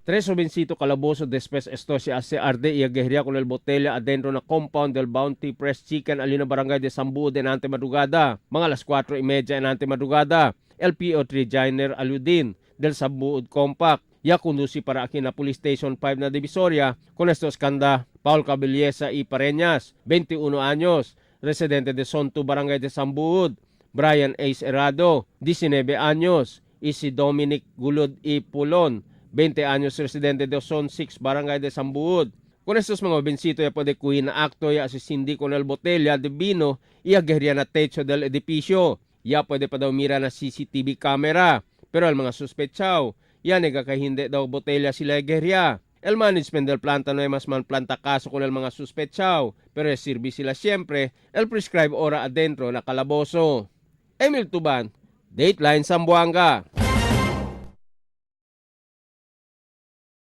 Tres jovencito calabozo después esto si hace arde y ageria con el botella adentro na compound del Bounty Press Chicken alina barangay de Sambuud en ante madrugada. Mga alas 4:30 en ante madrugada. LPO3 Jainer Aludin del Sambuud Compact. Ya conduci para aquí na Police Station 5 na Divisoria con estos kanda Paul Cabelleza y Pareñas, 21 años, residente de Sonto Barangay de Sambuud. Brian Ace Erado, 19 años, y si Dominic Gulod y Pulon, 20 años, residente de Zone 6, Barangay de Sambuud. Con estos mga bensito ya puede kuhin na akto ya asisindi con el botella de vino y ageria na techo del edificio. Ya puede pa daw mira na CCTV camera. Pero al mga suspetsyaw, ya nagkakahindi daw botella sila ageria. El management del planta no ay mas man planta kaso con el mga suspetsyaw. Pero sirvi sila siyempre el prescribe ora adentro na kalaboso. Emil Tuban, Dateline Zamboanga.